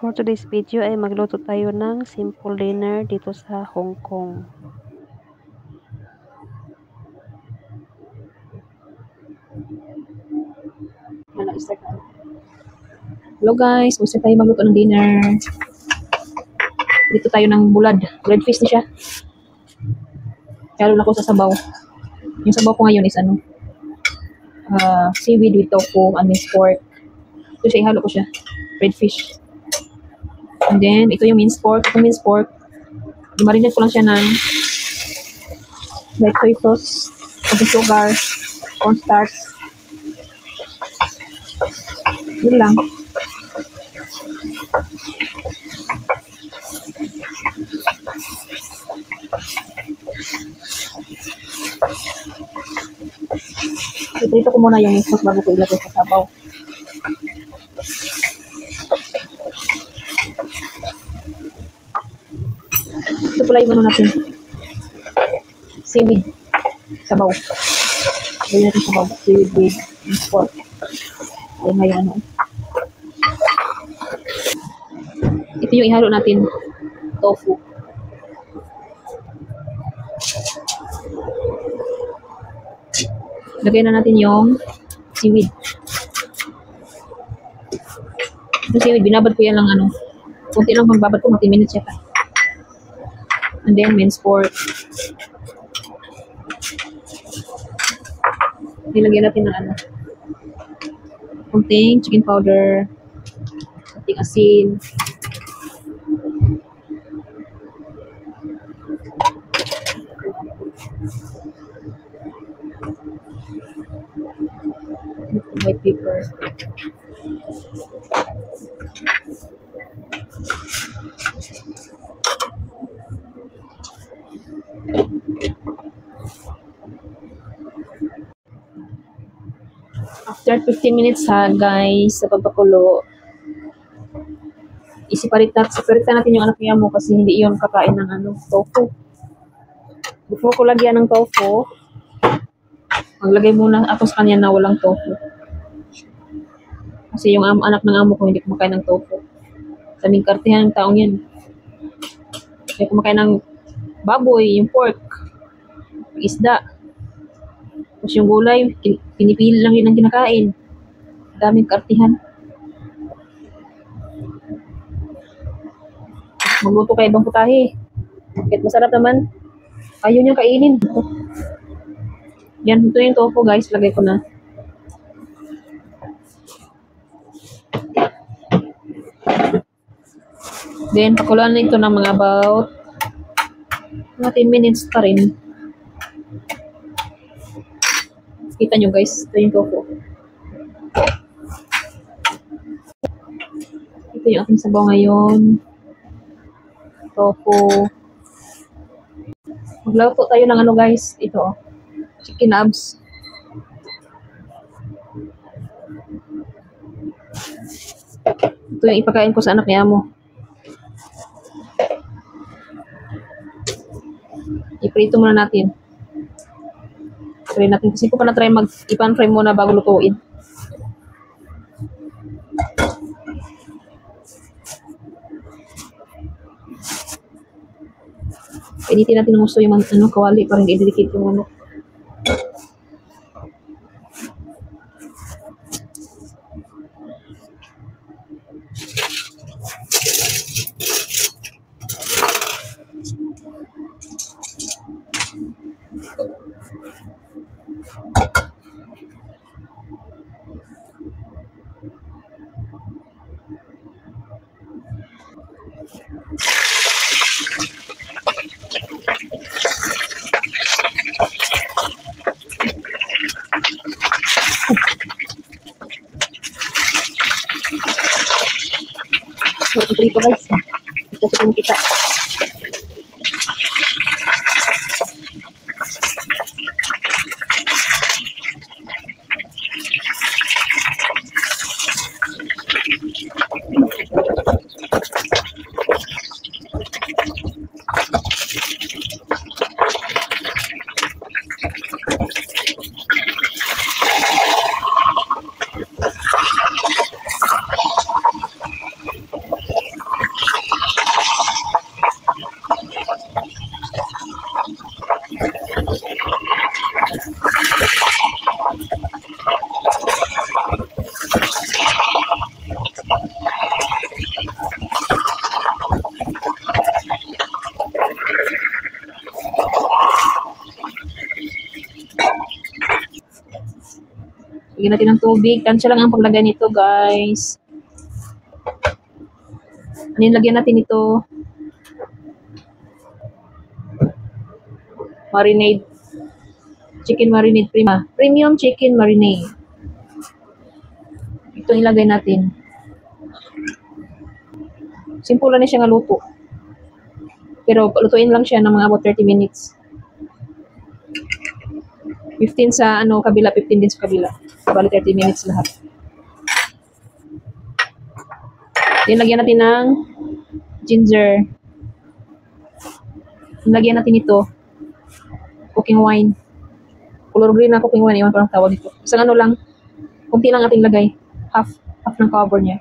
For today's video ay magluto tayo ng simple dinner dito sa Hong Kong. Hello guys, gusto tayo magluto ng dinner. Dito tayo ng bulad. Red fish na siya. Kaya ako sa sabaw. Yung sabaw ko ngayon is seaweed with tofu and minced pork. Ito siya, ihalo ko siya. Red fish. And then, ito yung minced pork. Itong minced pork, i-marinate ko lang siya ng like soy sauce, konting sugar, cornstarch. Yun lang. Ito ko muna yung minced pork bago ko ilagay sa sabaw. Ito pala yung natin. Seaweed. Sabaw. Gawin natin sabaw. Seaweed with minced pork. Ayun nga yung Ito yung ihalo natin. Tofu. Lagay na natin yung seaweed. Yung seaweed, binabad ko yan lang kunti lang pagbabad ko, 10 minutes yata. And then, minced pork. Nilagyan natin ng kunting chicken powder, kunting asin, white pepper. After 15 minutes guys, sa pagpakulo, separate natin yung anak niya mo kasi hindi yun kakain ng tofu. Before ko lagyan ng tofu, maglagay muna ako sa kanya na walang tofu. Kasi yung anak ng amo ko hindi kumakain ng tofu. Sabing kartihan ng taong yan. Kaya kumakain ng baboy, yung pork, isda. Tapos yung gulay, pinipili lang yun ang kinakain. Daming kartihan. Magluto kayo ibang putahe. Kahit masarap naman, ayaw niyang kainin. Yan, ito yung tofu guys. Lagay ko na. Then, pakuluan na ito ng mga about 10 minutes pa rin. Kita nyo guys, ito yung tofu. Ito yung ating sabaw ngayon. Tofu. Magluto tayo ng guys. Ito chicken abs. Ito yung ipakain ko sa anak niya mo. Iprito muna natin. Try natin. Kasi ko pa na-try ipan fry muna bago lutuin. Pinitin natin ng gusto yung kawali para hindi ididikit yung ito guys. Ito sa kita. Lagyan natin ng tubig. Tansya lang ang paglagay nito, guys. Ano yung lagyan natin ito? Marinade. Chicken marinade prima. Premium chicken marinade. Ito ilagay natin. Simple lang na siya nga luto. Pero lutuin lang siya ng mga about 30 minutes. 15 sa kabila, 15 din sa kabila. Bali 30 minutes lahat. Then lagyan natin ng ginger. Lagyan natin ito. Cooking wine. Color green na cooking wine. Iwan ko lang tawag dito. Isang lang. Kunti lang ating lagay. Half ng cover niya.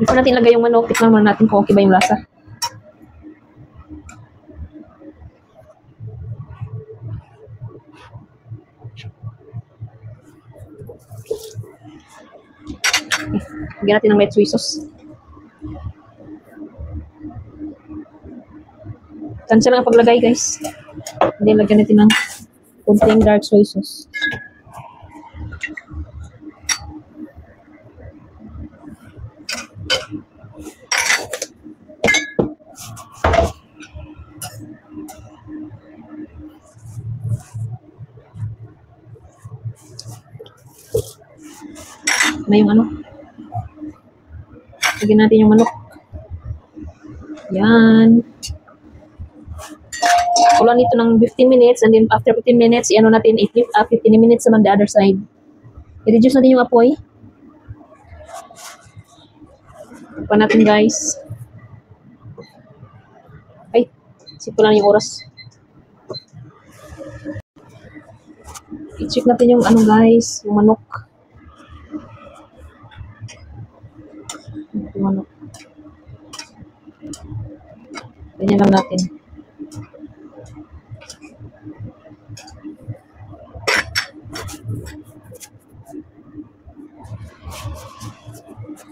Before natin ilagay yung manok, tikman muna natin kung okay ba yung lasa. Okay. Lagyan natin ng red soy sauce. Tansya lang ang paglagay, guys. Hindi, lagyan natin ng kunting dark soy sauce. Na yung lagyan natin yung manok. Yan. Ulan nito ng 15 minutes and then after 15 minutes, natin 15 minutes naman the other side. I-reduce natin yung apoy. Pa natin, guys. Ay, sipo lang yung oras. I-check natin yung guys, yung manok. Yung manok. Ganyan lang natin.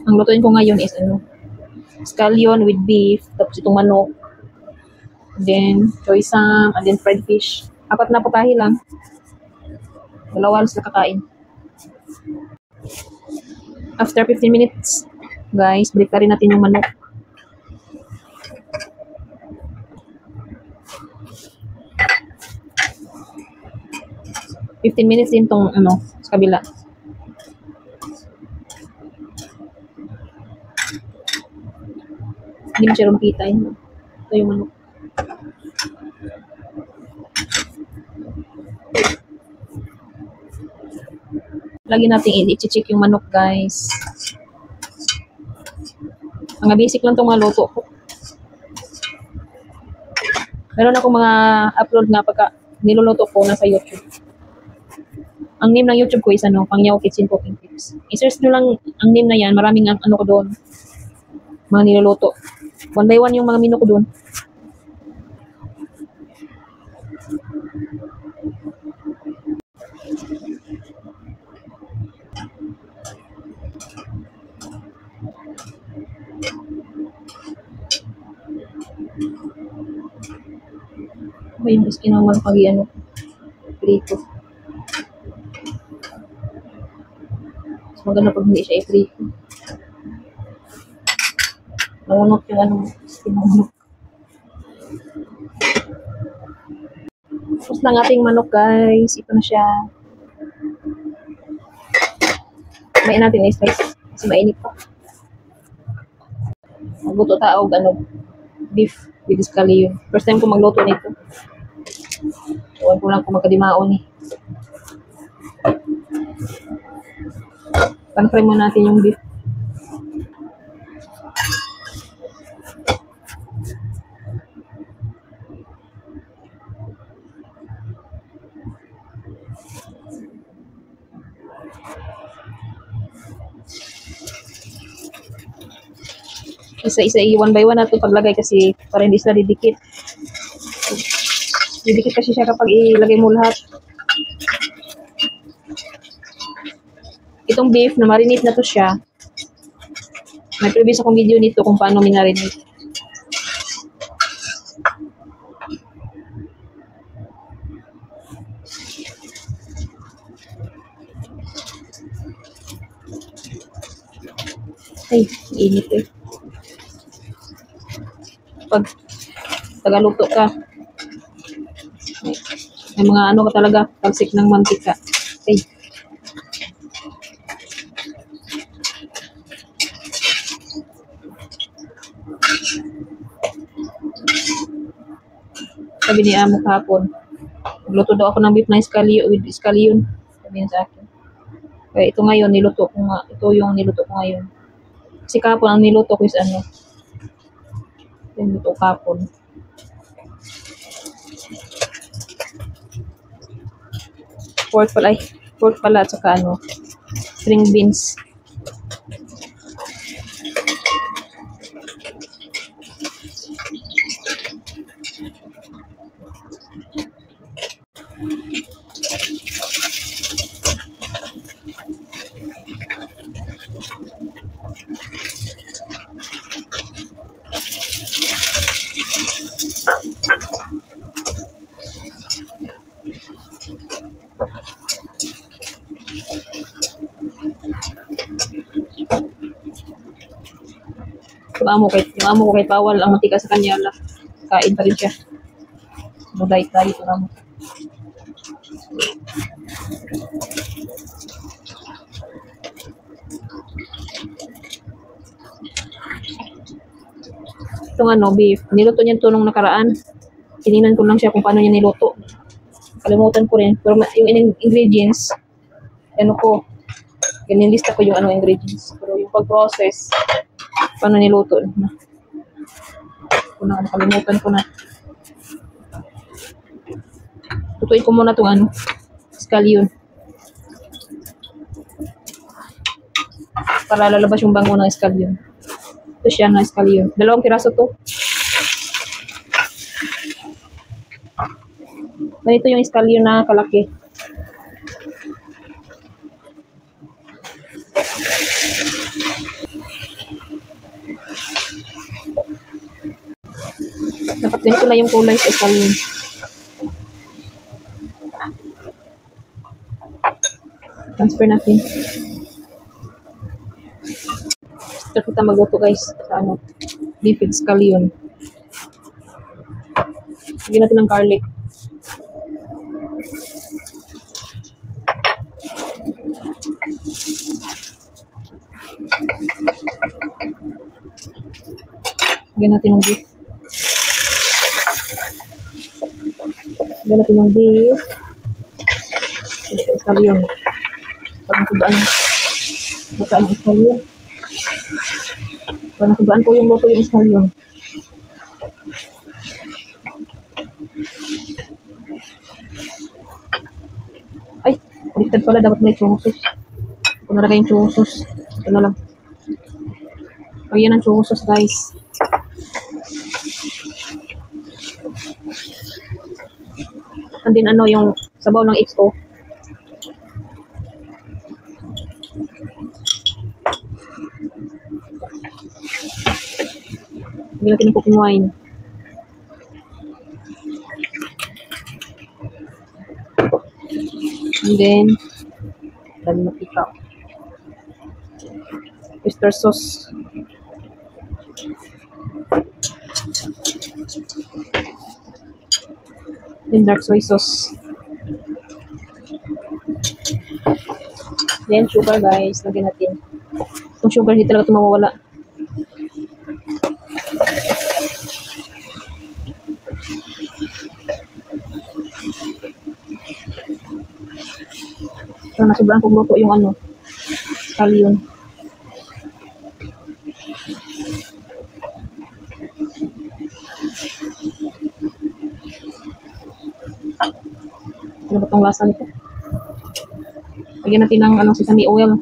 Ang lutuin ko ngayon is scallion with beef, tapos itong manok, then choy sam, and then fried fish. 4 na putahe lang. Dalawa sila kakain. After 15 minutes, guys, balik rin natin yung manok. $15 minutes din tong sa kabila. Hindi mo siya rumpita yun. Ito yung manok. Lagi natin i-check yung manok, guys. Mga basic lang itong mga luto ko. Meron akong mga upload na pagka niluluto ko nasa YouTube. Ang name ng YouTube ko is Pangyaw Kitchen Cooking Tips. I-search nyo lang ang name na yan. Maraming ko doon. Mga niluluto. 1 by 1 yung mga menu ko doon. Ba yung gusto naman pag prito. Mas maganda pag hindi siya i-prito. Naunok yung sinunok. Tapos ng ating manok, guys. Ito na siya. May natin i-slice kasi mainit pa. Magluto tao beef with scallion. First time ko magluto nito. Huwag ko lang kung magkadimaon Pan-fry mo natin yung beef. Isa-isa, 1 by 1 na ito paglagay kasi para hindi sila didikit. Didikit kasi siya kapag ilagay mo lahat. Itong beef, na marinate na to siya. May previous akong video nito kung paano minarinate. Ay, init eh. Pag tagaluto ka, may mga ano ka talaga, talsik ng mantika. Ay, sabi ni amo kahapon, magluto daw ako ng beef na escallion with escallion. Sabi niya sa akin. Kaya ito ngayon, niluto ko nga. Ito yung niluto ko ngayon. Kasi kahapon, ang niluto ko is ano, yung niluto kahapon. Pork pala at saka ano, string beans. Yung amo ko kahit bawal ang mantika sa kanya, kain pa rin siya. Mudait tayo yung amo. Itong ano, beef. Niluto niya ito nung nakaraan. Tinignan ko lang siya kung paano niya niluto. Kalimutan ko rin. Pero yung ingredients, ano ko, ganilista ko yung ano ingredients. Pero yung pag-process, paano niluto na. Nakalimutan ko na. Tutuin ko muna itong ano, scallion. Para lalabas yung bango ng scallion. Ito siya na scallion. 2 piraso to. Ganito yung scallion na kalaki. Dapat ganito na yung kulay sa scallion. Transfer natin. Start kita magluto guys sa ano, beef with scallion. Lagyan natin ng garlic. Lagyan natin ng beef. Lagyan natin ng beef. Scallion. Pag nakubaan ang scallion. Pag nakubaan ko yung luto yung scallion. Ay, baliktad pala. Dapat may churros. Kung nalagay yung churros. Ito na lang. Lagyan ng churros guys. And then ano yung sabaw ng XO. Lagyan natin ng cooking wine. And then, dami na pika. Oyster sauce. Then dark soy sauce. Then sugar guys, lagyan natin. Itong sugar hindi talaga ito mawawala. So, nasubrang kong luto yung ano, scallion. Ano ba itong lasa nito? Lagyan natin ng ano, sesame oil.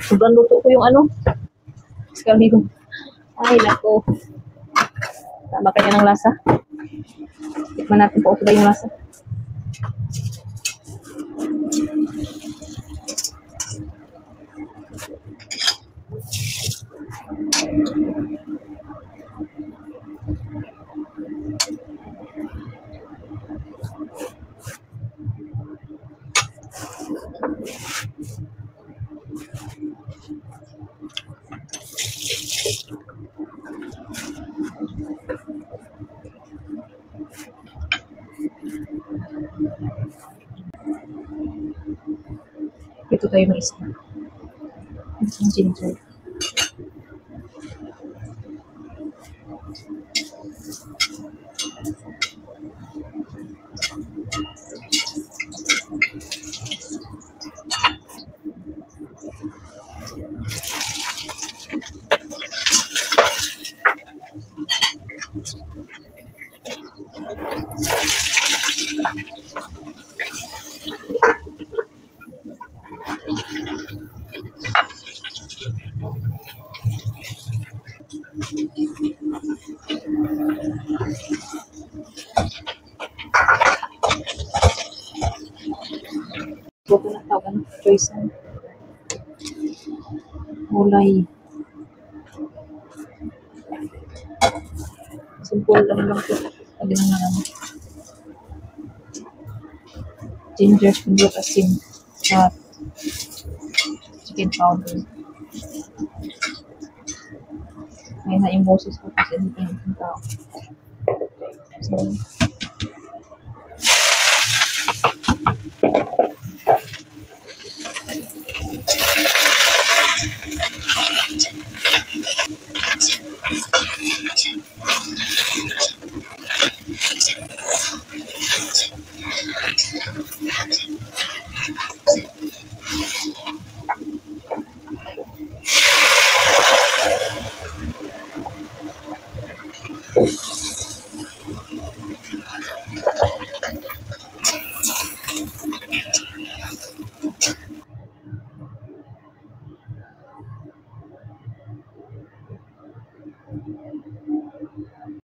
Sobrang luto ko yung ano, scallion. Ay, nako. Tama kanya ng lasa. Tikman natin po ba yung lasa. kayo ng isda. Yung ginger. Ito na tawag ng choice ng gulay. Simple lang ito. Lagyan na lang ginger, spinach, asin, at chicken powder. Ngayon na yung boses ko kasi hindi yung tao. So,